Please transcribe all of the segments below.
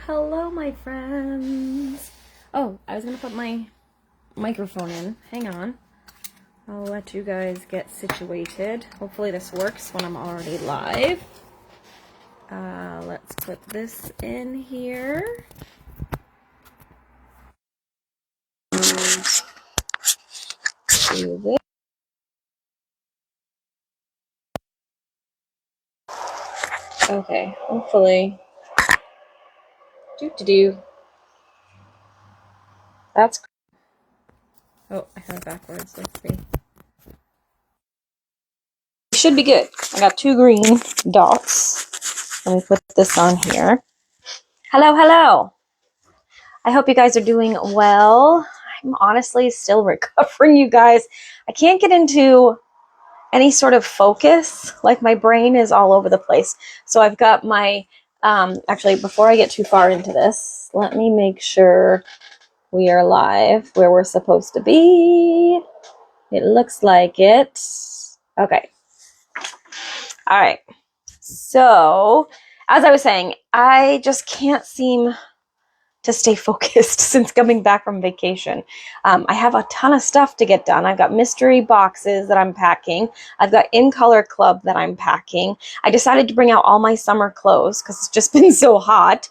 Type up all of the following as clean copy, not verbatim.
Hello, my friends. Oh, I was gonna put my microphone in. Hang on. I'll let you guys get situated. Hopefully this works when I'm already live. Let's put this in here. Do this. Okay, hopefully. Do. That's. Oh, I have it backwards. Let's see. Should be good. I got 2 green dots. Let me put this on here. Hello, hello. I hope you guys are doing well. I'm honestly still recovering, you guys. I can't get into any sort of focus. Like, my brain is all over the place. So I've got my, actually, before I get too far into this, let me make sure we are live where we're supposed to be. It looks like it. Okay. All right. So, as I was saying, I just can't seem to stay focused since coming back from vacation. I have a ton of stuff to get done. I've got mystery boxes that I'm packing. I've got In Color Club that I'm packing. I decided to bring out all my summer clothes because it's just been so hot.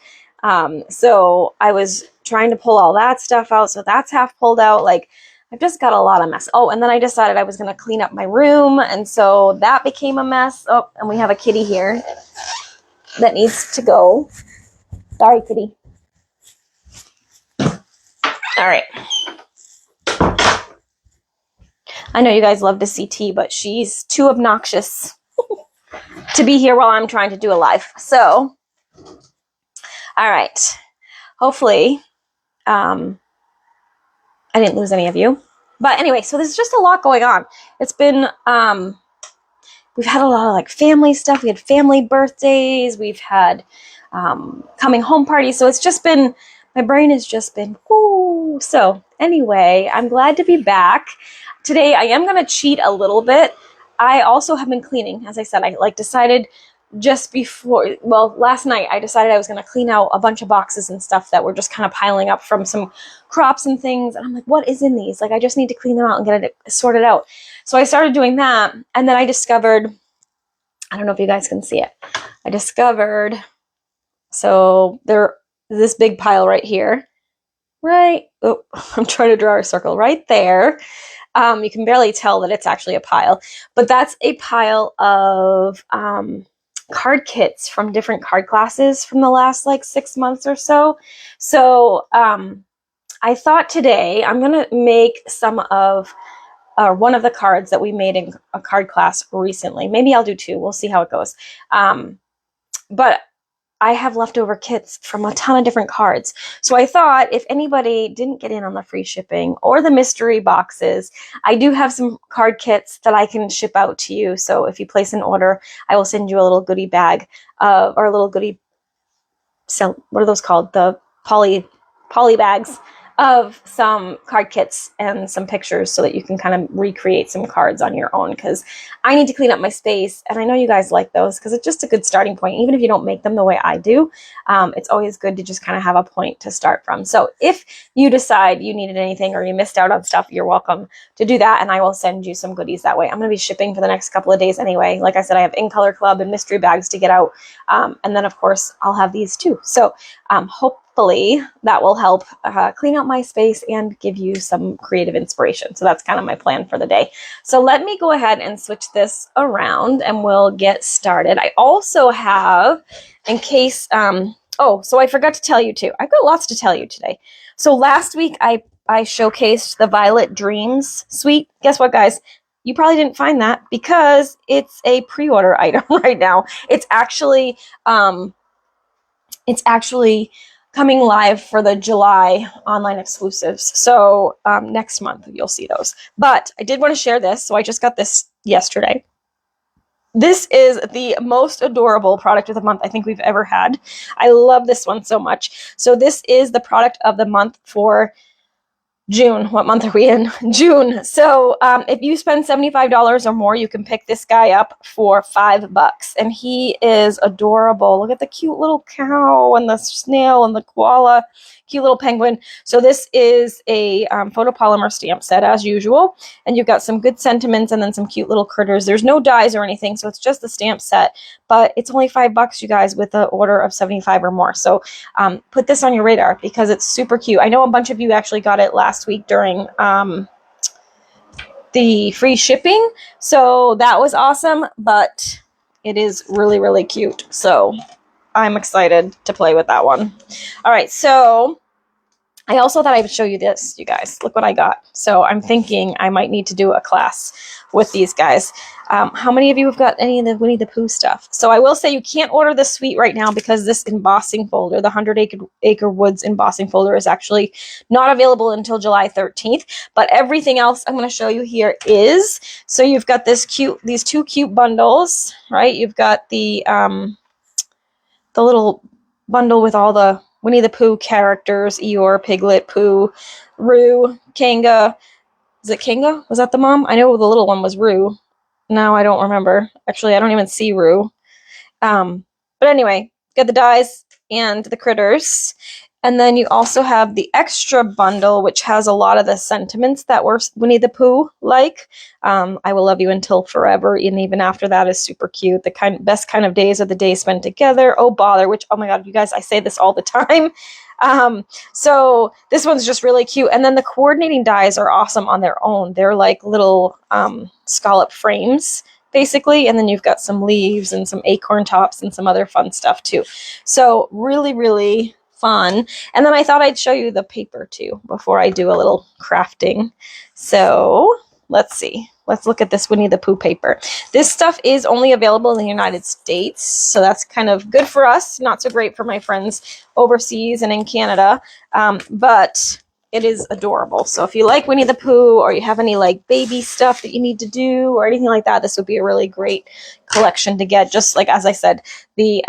So I was trying to pull all that stuff out. So that's half pulled out. Like, I've just got a lot of mess. Oh, and then I decided I was going to clean up my room. And so that became a mess. Oh, and we have a kitty here that needs to go. Sorry, kitty. All right. I know you guys love to see tea, but she's too obnoxious to be here while I'm trying to do a live. So, all right. Hopefully, I didn't lose any of you. But anyway, so there's just a lot going on. It's been, we've had a lot of like family stuff. We had family birthdays. We've had coming home parties. So it's just been, my brain has just been, whoo. So anyway, I'm glad to be back. Today, I am going to cheat a little bit. I also have been cleaning. As I said, I decided just before, well, last night, I decided I was going to clean out a bunch of boxes and stuff that were just kind of piling up from some crops and things. And I'm like, what is in these? Like, I just need to clean them out and get it sorted out. So I started doing that. And then I discovered, I don't know if you guys can see it. I discovered, so there's this big pile right here. Right. Oh, I'm trying to draw a circle right there. You can barely tell that it's actually a pile, but that's a pile of card kits from different card classes from the last like 6 months or so. So I thought today I'm going to make some of one of the cards that we made in a card class recently. Maybe I'll do 2. We'll see how it goes. But I have leftover kits from a ton of different cards. So I thought if anybody didn't get in on the free shipping or the mystery boxes, I do have some card kits that I can ship out to you. So if you place an order, I will send you a little goodie bag or a little goodie, what are those called? The poly bags of some card kits and some pictures so that you can kind of recreate some cards on your own, because I need to clean up my space, and I know you guys like those because it's just a good starting point. Even if you don't make them the way I do, it's always good to just kind of have a point to start from. So if you decide you needed anything or you missed out on stuff, you're welcome to do that, and I will send you some goodies that way. I'm going to be shipping for the next couple of days anyway. Like I said, I have In Color Club and mystery bags to get out, and then of course I'll have these too. So hopefully that will help clean out my space and give you some creative inspiration. So that's kind of my plan for the day. So let me go ahead and switch this around and we'll get started. I also have, in case, so I forgot to tell you too. I've got lots to tell you today. So last week I showcased the Violet Dreams suite. Guess what, guys? You probably didn't find that because it's a pre-order item right now. It's actually coming live for the July online exclusives. So next month you'll see those. But I did want to share this. So I just got this yesterday. This is the most adorable product of the month I think we've ever had. I love this one so much. So this is the product of the month for June. What month are we in? June. So if you spend $75 or more, you can pick this guy up for $5. And he is adorable. Look at the cute little cow and the snail and the koala. Cute little penguin. So this is a photopolymer stamp set as usual. And you've got some good sentiments and then some cute little critters. There's no dies or anything, so it's just the stamp set. But it's only $5, you guys, with an order of 75 or more. So put this on your radar because it's super cute. I know a bunch of you actually got it last week during the free shipping. So that was awesome, but it is really, really cute. So I'm excited to play with that one. All right, so I also thought I would show you this, you guys. Look what I got. So I'm thinking I might need to do a class with these guys. How many of you have got any of the Winnie the Pooh stuff? So I will say you can't order this suite right now because this embossing folder, the 100 Acre Woods embossing folder, is actually not available until July 13th. But everything else I'm going to show you here is. So you've got these two cute bundles, right? You've got the little bundle with all the Winnie the Pooh characters: Eeyore, Piglet, Pooh, Roo, Kanga. Is it Kanga? Was that the mom? I know the little one was Roo. Now I don't remember. Actually, I don't even see Roo. But anyway, got the dies and the critters. And then you also have the extra bundle, which has a lot of the sentiments that were Winnie the Pooh like. I Will Love You Until Forever, and even after that is super cute. The best kind of days are the days spent together. Oh bother, which, oh my god, you guys, I say this all the time. So this one's just really cute. And then the coordinating dies are awesome on their own. They're like little scallop frames, basically, and then you've got some leaves and some acorn tops and some other fun stuff too. So really, really fun. And then I thought I'd show you the paper too before I do a little crafting. So let's see. Let's look at this Winnie the Pooh paper. This stuff is only available in the United States, so that's kind of good for us. Not so great for my friends overseas and in Canada, but it is adorable. So if you like Winnie the Pooh, or you have any like baby stuff that you need to do or anything like that, this would be a really great collection to get. Just like, as I said, the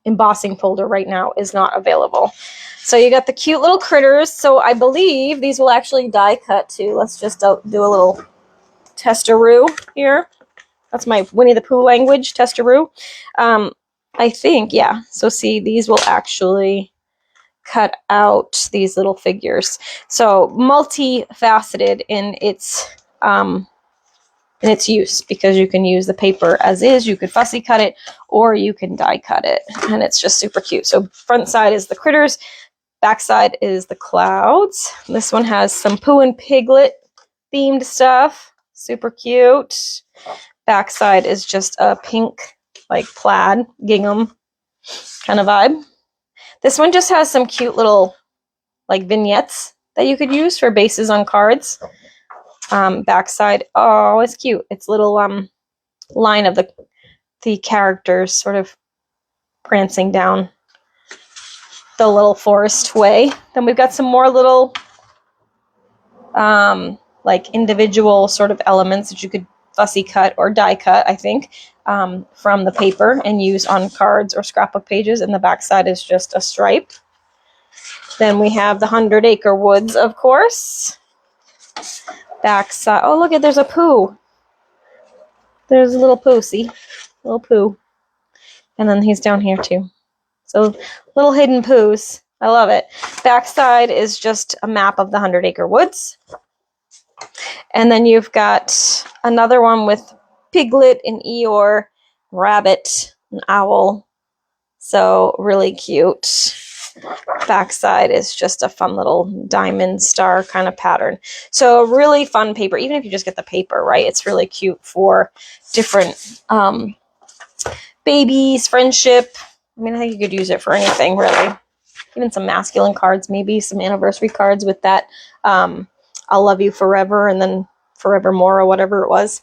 embossing folder right now is not available. So you got the cute little critters. So I believe these will actually die cut too. Let's just do a little testaroo here. That's my Winnie the Pooh language, testaroo. I think, yeah. So see, these will actually cut out these little figures. So multifaceted in its use, because you can use the paper as is, you could fussy cut it, or you can die cut it, and it's just super cute. So front side is the critters, back side is the clouds. This one has some Pooh and Piglet themed stuff, super cute. Back side is just a pink, like plaid gingham kind of vibe. This one just has some cute little like vignettes that you could use for bases on cards. Backside, oh, it's cute. It's little line of the characters sort of prancing down the little forest way. Then we've got some more little like individual sort of elements that you could fussy cut or die cut, I think, from the paper and use on cards or scrapbook pages. And the backside is just a stripe. Then we have the 100 Acre Woods, of course. Backside. Oh, look, there's a Pooh. There's a little Pooh, see? Little Pooh. And then he's down here too. So little hidden Poohs. I love it. Backside is just a map of the 100 Acre Woods. And then you've got another one with Piglet and Eeyore, Rabbit, and Owl. So really cute. Backside is just a fun little diamond star kind of pattern. So a really fun paper, even if you just get the paper, right? It's really cute for different babies, friendship. I mean, I think you could use it for anything, really. Even some masculine cards, maybe some anniversary cards with that I'll love you forever and then forevermore or whatever it was.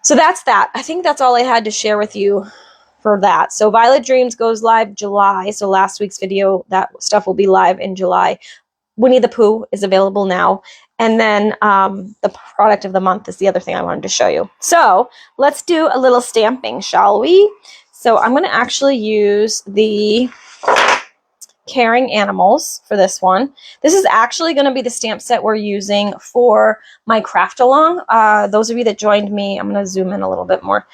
So that's that. I think that's all I had to share with you for that. So Violet Dreams goes live July. So last week's video, that stuff will be live in July. Winnie the Pooh is available now. And then the product of the month is the other thing I wanted to show you. So let's do a little stamping, shall we? So I'm going to actually use the Caring Animals for this one. This is actually going to be the stamp set we're using for my craft along. Those of you that joined me, I'm going to zoom in a little bit more.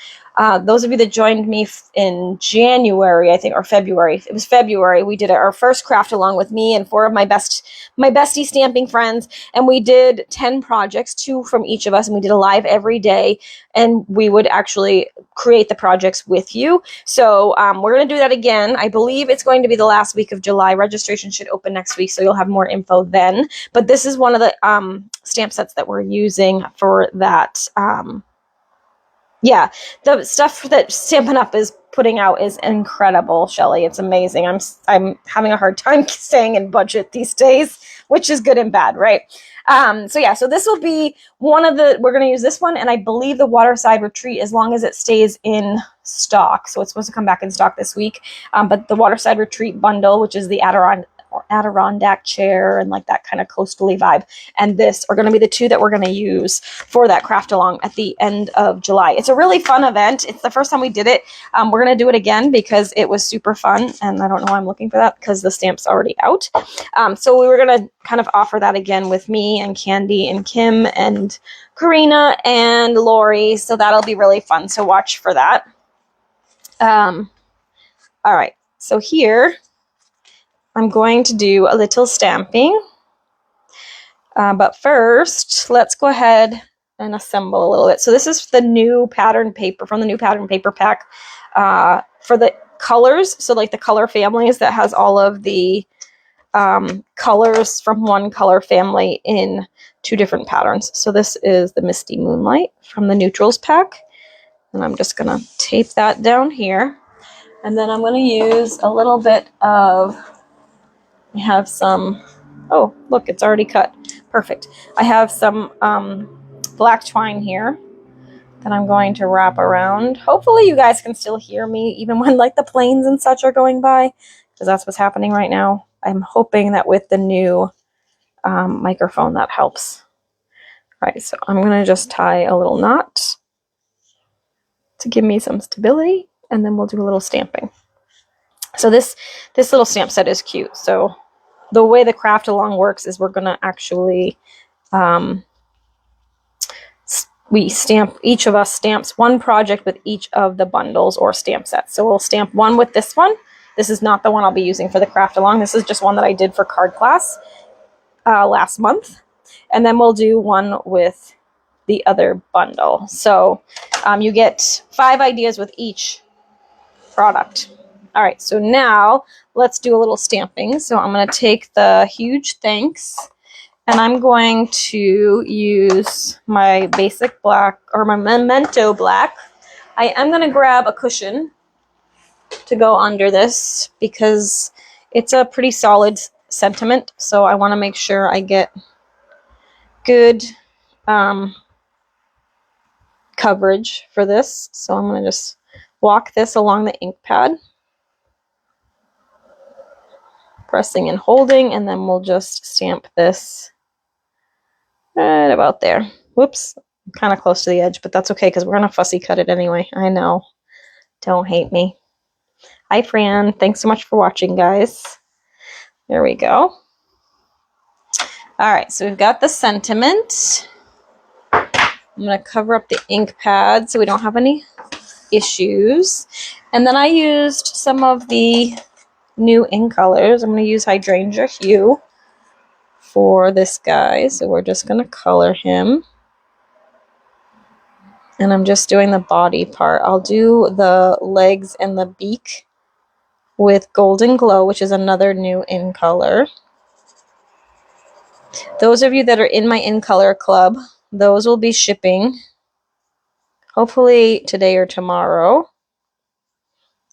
Those of you that joined me in January, I think, or February. It was February. We did our first craft along with me and 4 of my bestie stamping friends, and we did 10 projects, 2 from each of us, and we did a live every day, and we would actually create the projects with you. So we're going to do that again. I believe it's going to be the last week of July. Registration should open next week, so you'll have more info then. But this is one of the stamp sets that we're using for that. Yeah, the stuff that Stampin' Up! Is putting out is incredible, Shelly. It's amazing. I'm having a hard time staying in budget these days, which is good and bad, right? So yeah, so this will be one of the, we're going to use this one, and I believe the Waterside Retreat, as long as it stays in stock. So it's supposed to come back in stock this week. But the Waterside Retreat bundle, which is the Adirondack chair and like that kind of coastally vibe, and this are going to be the 2 that we're going to use for that craft along at the end of July. It's a really fun event. It's the first time we did it. We're going to do it again because it was super fun, and I don't know why I'm looking for that because the stamp's already out. So we were going to kind of offer that again with me and Candy and Kim and Karina and Lori, so that'll be really fun, so watch for that. All right, so here I'm going to do a little stamping, but first let's go ahead and assemble a little bit. So this is the new pattern paper from the new pattern paper pack for the colors. So like the color families that has all of the colors from one color family in 2 different patterns. So this is the Misty Moonlight from the neutrals pack, and I'm just gonna tape that down here, and then I'm gonna use a little bit of, I have some, oh, look, it's already cut. Perfect. I have some black twine here that I'm going to wrap around. Hopefully you guys can still hear me even when like the planes and such are going by, because that's what's happening right now. I'm hoping that with the new microphone that helps. All right, so I'm going to just tie a little knot to give me some stability, and then we'll do a little stamping. So this little stamp set is cute. So the way the craft along works is we're going to actually, we stamp, each of us stamps 1 project with each of the bundles or stamp sets. So we'll stamp 1 with this one. This is not the one I'll be using for the craft along. This is just one that I did for card class last month. And then we'll do 1 with the other bundle. So you get 5 ideas with each product. All right, so now let's do a little stamping. So I'm going to take the Huge Thanks, and I'm going to use my basic black, or my Memento black. I am going to grab a cushion to go under this because it's a pretty solid sentiment, so I want to make sure I get good coverage for this. So I'm going to just walk this along the ink pad, pressing and holding, and then we'll just stamp this right about there. Whoops, I'm kind of close to the edge, but that's okay because we're going to fussy cut it anyway. I know. Don't hate me. Hi, Fran. Thanks so much for watching, guys. There we go. All right, so we've got the sentiment. I'm going to cover up the ink pad so we don't have any issues. And then I used some of the new ink colors. I'm going to use Hydrangea Hue for this guy. So we're just going to color him. And I'm just doing the body part. I'll do the legs and the beak with Golden Glow, which is another new in color. Those of you that are in my in color club, those will be shipping hopefully today or tomorrow.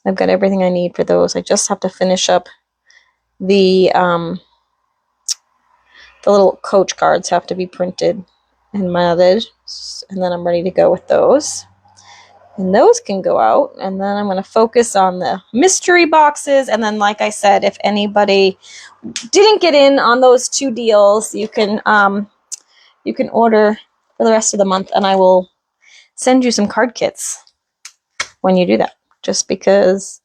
I've got everything I need for those. I just have to finish up the little coach cards have to be printed and mounted, and then I'm ready to go with those. And those can go out, and then I'm going to focus on the mystery boxes. And then, like I said, if anybody didn't get in on those 2 deals, you can order for the rest of the month, and I will send you some card kits when you do that. Just because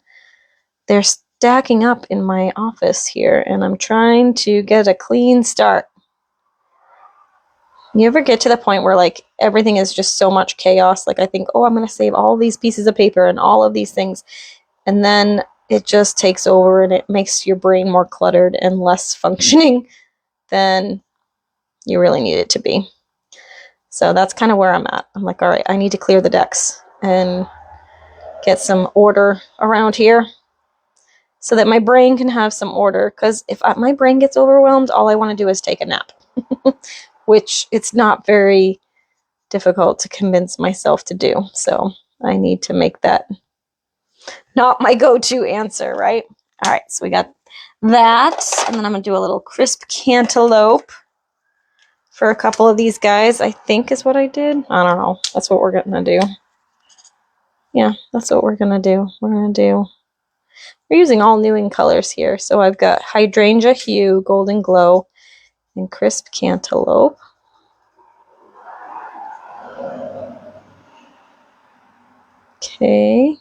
stacking up in my office here, and I'm trying to get a clean start. You ever get to the point where like everything is just so much chaos? Like I think, oh, I'm going to save all these pieces of paper and all of these things. And then it just takes over and it makes your brain more cluttered and less functioning than you really need it to be. So that's kind of where I'm at. I'm like, all right, I need to clear the decks and get some order around here so that my brain can have some order. Because if my brain gets overwhelmed, all I want to do is take a nap, which it's not very difficult to convince myself to do. So I need to make that not my go-to answer, right? All right, so we got that, and then I'm gonna do a little crisp cantaloupe for a couple of these guys, I think is what I did. I don't know. That's what we're gonna do. Yeah, that's what we're gonna do. We're using all new in colors here. So I've got hydrangea hue, golden glow, and crisp cantaloupe. Okay.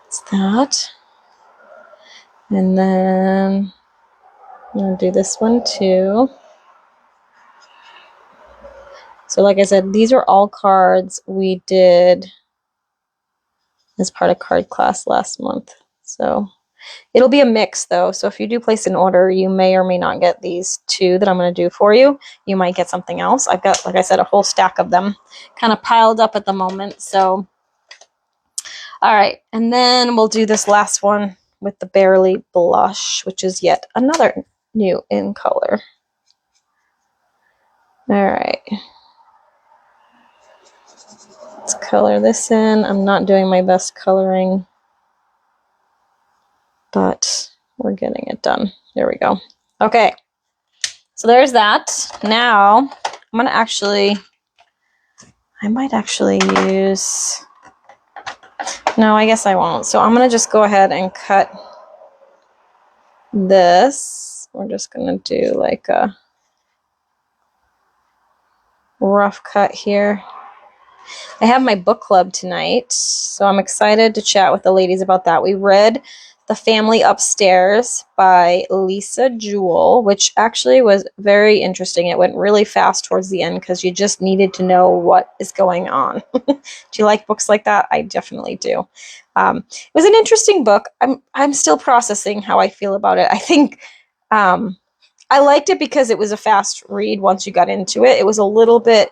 That's that. And then I'm going to do this one too. So like I said, these are all cards we did as part of card class last month. So it'll be a mix though. So if you do place an order, you may or may not get these two that I'm going to do for you. You might get something else. I've got, like I said, a whole stack of them kind of piled up at the moment. So, all right. And then we'll do this last one with the Barely Blush, which is yet another new in color. All right. Let's color this in. I'm not doing my best coloring, but we're getting it done. There we go. Okay. So there's that. Now I'm going to actually, I might actually use, no, I guess I won't. So I'm going to just go ahead and cut this. We're just going to do like a rough cut here. I have my book club tonight, so I'm excited to chat with the ladies about that. We read The Family Upstairs by Lisa Jewell, which actually was very interesting. It went really fast towards the end because you just needed to know what is going on. Do you like books like that? I definitely do. It was an interesting book. I'm still processing how I feel about it. I think I liked it because it was a fast read once you got into it. It was a little bit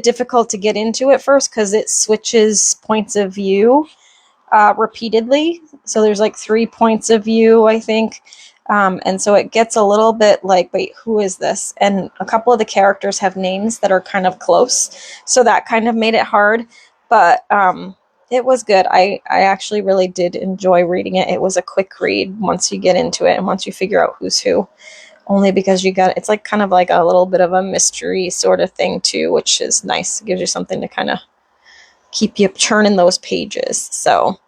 difficult to get into at first because it switches points of view repeatedly. So there's like 3 points of view, I think. And so it gets a little bit like, wait, who is this? And a couple of the characters have names that are kind of close. So that kind of made it hard. But it was good. I actually really did enjoy reading it. It was a quick read once you get into it and once you figure out who's who. Only because it's like kind of like a little bit of a mystery sort of thing too, which is nice. It gives you something to kind of keep you churning those pages. So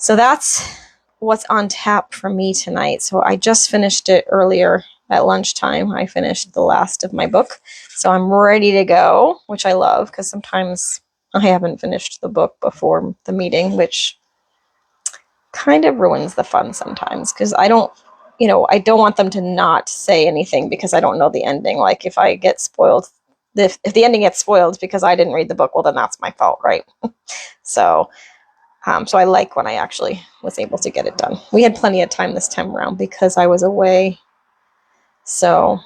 that's what's on tap for me tonight. So I just finished it earlier at lunchtime. I finished the last of my book. So I'm ready to go, which I love because sometimes I haven't finished the book before the meeting, which kind of ruins the fun sometimes because I don't want them to not say anything because I don't know the ending. Like if I get spoiled, if the ending gets spoiled because I didn't read the book, well, then that's my fault, right? So I like when I actually was able to get it done. We had plenty of time this time around because I was away. So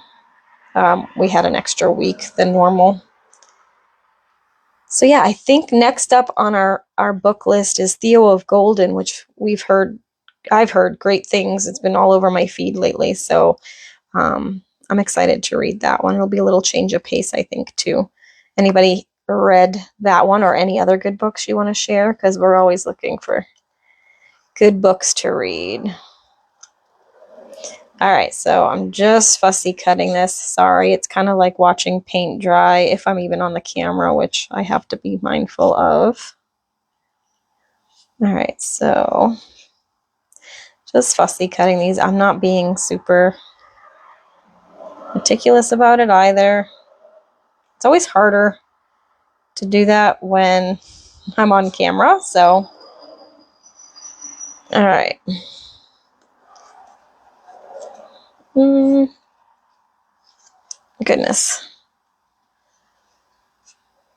we had an extra week than normal. So yeah, I think next up on our book list is Theo of Golden, which I've heard great things. It's been all over my feed lately. So I'm excited to read that one. It'll be a little change of pace, I think, too. Anybody read that one or any other good books you want to share? Because we're always looking for good books to read. All right, so I'm just fussy cutting this. Sorry, it's kind of like watching paint dry if I'm even on the camera, which I have to be mindful of. All right, so just fussy cutting these. I'm not being super meticulous about it either. It's always harder to do that when I'm on camera, so. All right. Goodness.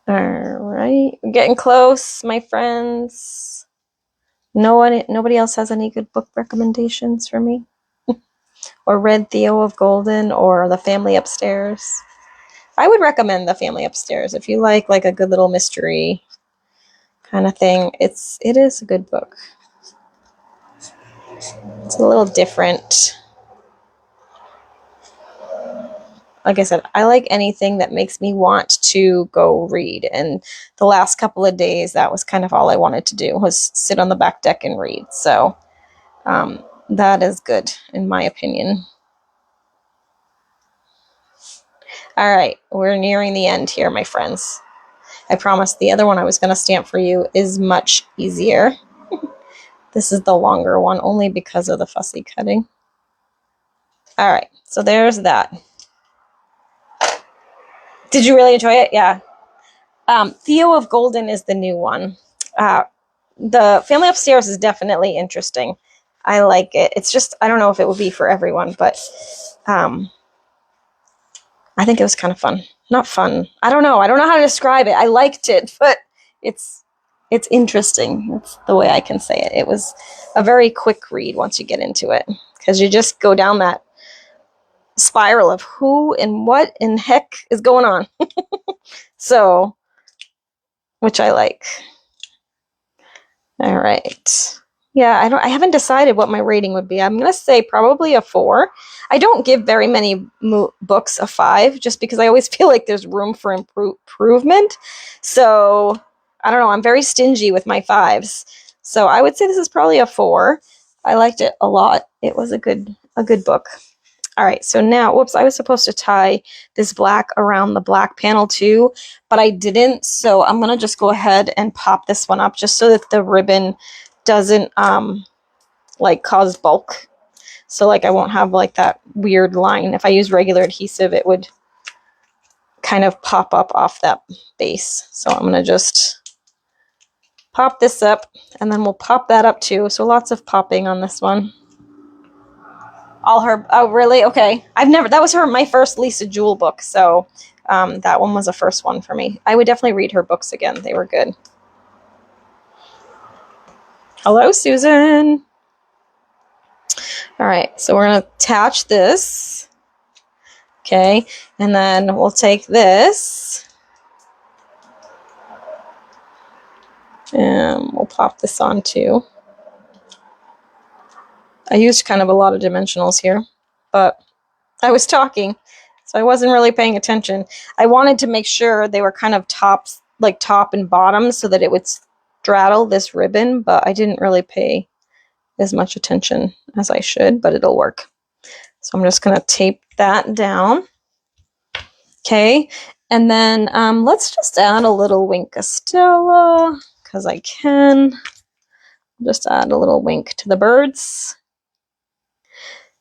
All right. We're getting close, my friends. Nobody else has any good book recommendations for me? Or read Theo of Golden or The Family Upstairs? I would recommend The Family Upstairs if you like a good little mystery kind of thing. It is a good book. It's a little different. Like I said, I like anything that makes me want to go read. And the last couple of days, that was kind of all I wanted to do, was sit on the back deck and read. So that is good, in my opinion. All right, we're nearing the end here, my friends. I promise the other one I was going to stamp for you is much easier. This is the longer one, only because of the fussy cutting. All right, so there's that. Did you really enjoy it? Yeah. Theo of Golden is the new one. The Family Upstairs is definitely interesting. I like it. It's just, I don't know if it will be for everyone, but I think it was kind of fun. Not fun. I don't know. I don't know how to describe it. I liked it, but it's interesting. That's the way I can say it. It was a very quick read once you get into it, because you just go down that spiral of who and what in heck is going on. So, which I like. All right. Yeah, I haven't decided what my rating would be. I'm going to say probably a 4. I don't give very many books a 5 just because I always feel like there's room for improvement. So, I don't know, I'm very stingy with my 5s. So, I would say this is probably a 4. I liked it a lot. It was a good book. All right, so now, whoops, I was supposed to tie this black around the black panel too, but I didn't, so I'm going to just go ahead and pop this one up just so that the ribbon doesn't, cause bulk. So, I won't have, that weird line. If I use regular adhesive, it would kind of pop up off that base. So I'm going to just pop this up, and then we'll pop that up too. So lots of popping on this one. All her, oh really? Okay. That was my first Lisa Jewell book, so that one was the first one for me. I would definitely read her books again. They were good. Hello, Susan. All right, so we're going to attach this. Okay, and then we'll take this and we'll pop this on too. I used kind of a lot of dimensionals here, but I was talking, so I wasn't really paying attention. I wanted to make sure they were kind of top and bottom so that it would straddle this ribbon, but I didn't really pay as much attention as I should, but it'll work. So I'm just going to tape that down. Okay, and then let's just add a little Wink of Stella, because I can. Just add a little wink to the birds.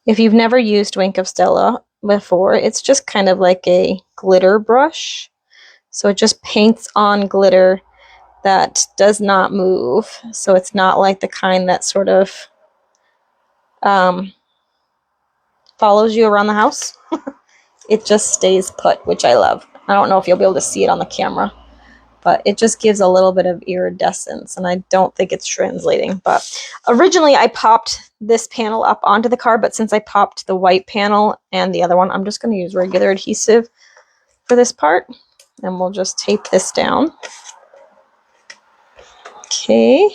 If you've never used Wink of Stella before, it's just kind of like a glitter brush. So it just paints on glitter that does not move. So it's not like the kind that sort of follows you around the house. It just stays put, which I love. I don't know if you'll be able to see it on the camera, but it just gives a little bit of iridescence, and I don't think it's translating. But originally I popped this panel up onto the card, but since I popped the white panel and the other one, I'm just going to use regular adhesive for this part, and we'll just tape this down. Okay.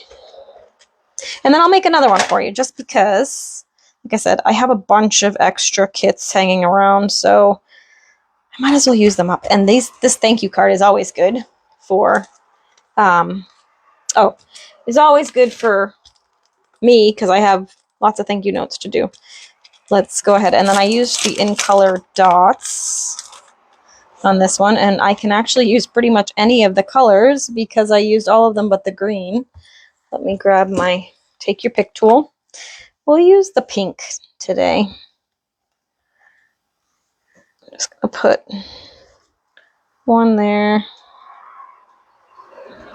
And then I'll make another one for you, just because, like I said, I have a bunch of extra kits hanging around, so I might as well use them up. And this thank you card is always good for, is always good for me because I have lots of thank you notes to do. Let's go ahead. And then I used the in color dots on this one, and I can actually use pretty much any of the colors because I used all of them but the green. Let me grab my take your pick tool. We'll use the pink today. I'm just going to put one there.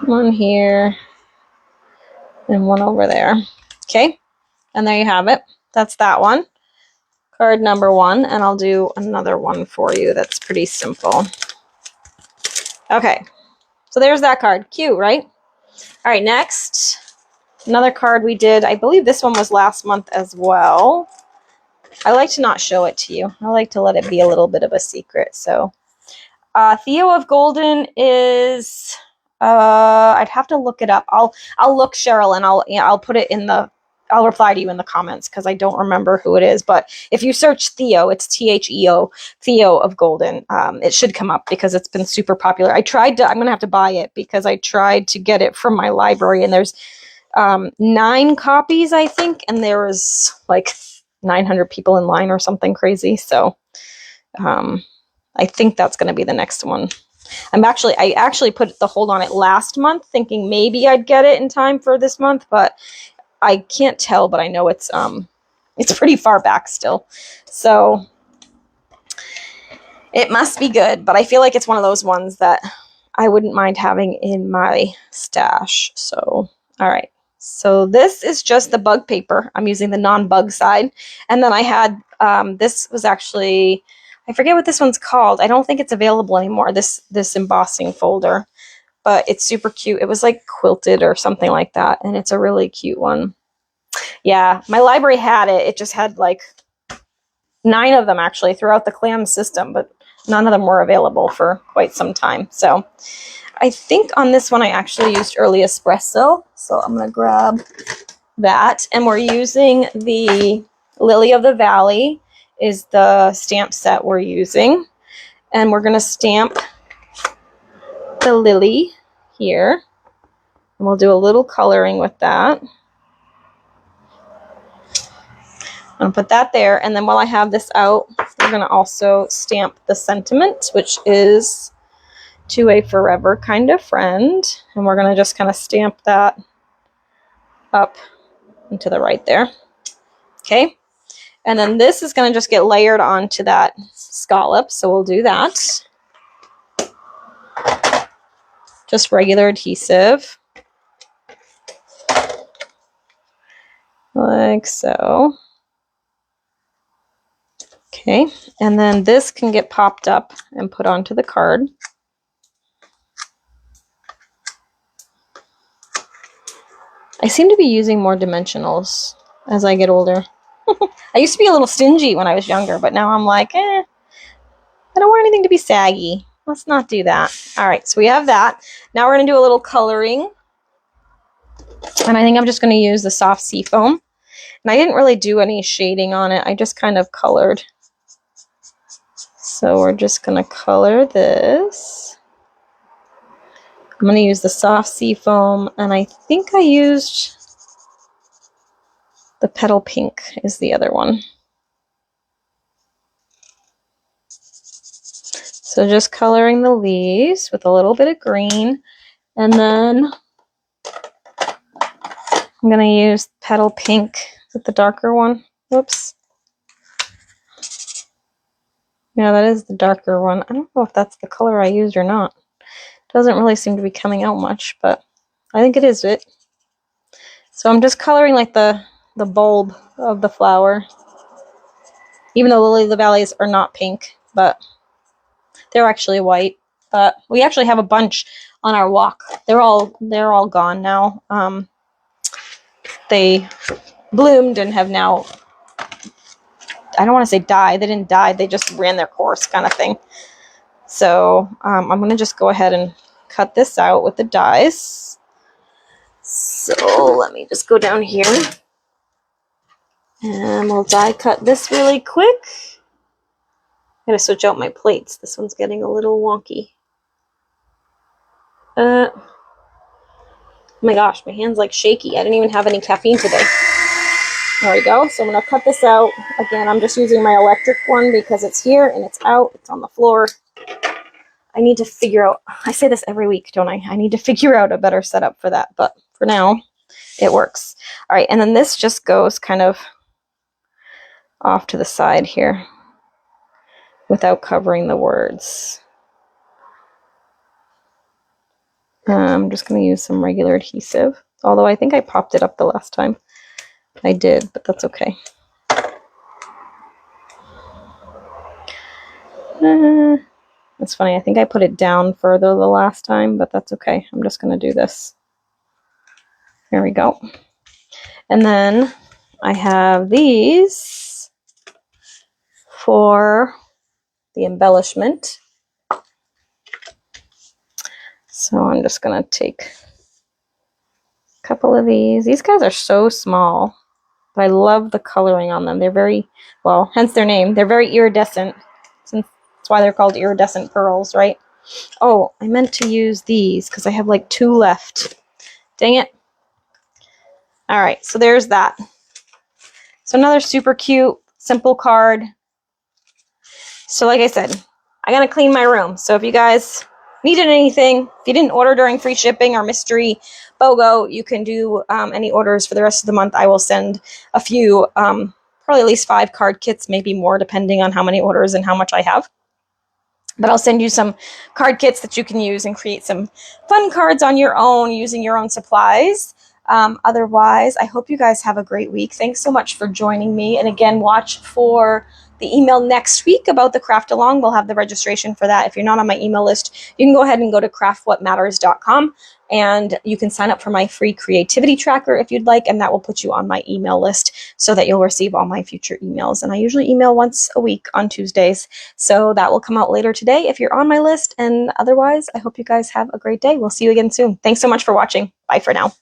one here, and one over there. Okay, and there you have it. That's that one. Card number 1, and I'll do another one for you that's pretty simple. Okay, so there's that card. Cute, right? All right, next, another card we did. I believe this one was last month as well. I like to not show it to you. I like to let it be a little bit of a secret. So Theo of Golden is, I'd have to look it up. I'll look, Cheryl, and I'll put it in the, I'll reply to you in the comments because I don't remember who it is. But if you search Theo, it's Theo, Theo of Golden. It should come up because it's been super popular. I'm going to have to buy it because I tried to get it from my library, and there's 9 copies, I think, and there was like 900 people in line or something crazy. So I think that's going to be the next one. I actually put the hold on it last month, thinking maybe I'd get it in time for this month, but I can't tell. But I know it's pretty far back still, so it must be good. But I feel like it's one of those ones that I wouldn't mind having in my stash. So all right. So this is just the bug paper. I'm using the non-bug side. And then I had, this was actually, I forget what this one's called. I don't think it's available anymore, this embossing folder. But it's super cute. It was like quilted or something like that. And it's a really cute one. Yeah, my library had it. It just had like 9 of them actually throughout the clan system. But none of them were available for quite some time. So I think on this one I actually used early espresso, so I'm going to grab that. And we're using the Lily of the Valley is the stamp set we're using. And we're going to stamp the lily here. And we'll do a little coloring with that. I'm going to put that there. And then while I have this out, we're going to also stamp the sentiment, which is to a forever kind of friend, and we're going to just kind of stamp that up and to the right there. Okay, and then this is going to just get layered onto that scallop, so we'll do that. Just regular adhesive, like so. Okay, and then this can get popped up and put onto the card. I seem to be using more dimensionals as I get older. I used to be a little stingy when I was younger, but now I'm like, I don't want anything to be saggy. Let's not do that. All right, so we have that. Now we're going to do a little coloring. And I think I'm just going to use the soft seafoam. And I didn't really do any shading on it. I just kind of colored. So we're just going to color this. I'm going to use the soft seafoam, and I think I used the petal pink is the other one. So just coloring the leaves with a little bit of green, and then I'm going to use petal pink with the darker one. Whoops. Yeah, that is the darker one. I don't know if that's the color I used or not. Doesn't really seem to be coming out much, but I think it is it. So I'm just coloring like the bulb of the flower. Even though Lily of the Valleys are not pink, but they're actually white. But we actually have a bunch on our walk. They're all gone now. They bloomed and have now, I don't want to say died. They didn't die. They just ran their course kind of thing. So I'm going to just go ahead and cut this out with the dies. So let me just go down here. And we'll die cut this really quick. I'm going to switch out my plates. This one's getting a little wonky. Oh my gosh, my hand's like shaky. I didn't even have any caffeine today. There we go. So I'm going to cut this out. Again, I'm just using my electric one because it's here and it's out. It's on the floor. I need to figure out, I say this every week, don't I? I need to figure out a better setup for that. But for now, it works. All right, and then this just goes kind of off to the side here without covering the words. I'm just going to use some regular adhesive, although I think I popped it up the last time. I did, but that's okay. It's funny, I think I put it down further the last time, but that's okay. I'm just going to do this. There we go. And then I have these for the embellishment. So I'm just going to take a couple of these. These guys are so small, but I love the coloring on them. They're very, well, hence their name. They're very iridescent. Since that's why they're called iridescent pearls, right? Oh, I meant to use these because I have like 2 left. Dang it. All right, so there's that. So another super cute, simple card. So like I said, I gotta clean my room. So if you guys needed anything, if you didn't order during free shipping or mystery BOGO, you can do any orders for the rest of the month. I will send a few, probably at least 5 card kits, maybe more, depending on how many orders and how much I have. But I'll send you some card kits that you can use and create some fun cards on your own using your own supplies. Otherwise, I hope you guys have a great week. Thanks so much for joining me. And again, watch for the email next week about the craft along. We'll have the registration for that. If you're not on my email list, you can go ahead and go to craftwhatmatters.com and you can sign up for my free creativity tracker if you'd like, and that will put you on my email list so that you'll receive all my future emails. And I usually email once a week on Tuesdays, so that will come out later today if you're on my list. And otherwise, I hope you guys have a great day. We'll see you again soon. Thanks so much for watching. Bye for now.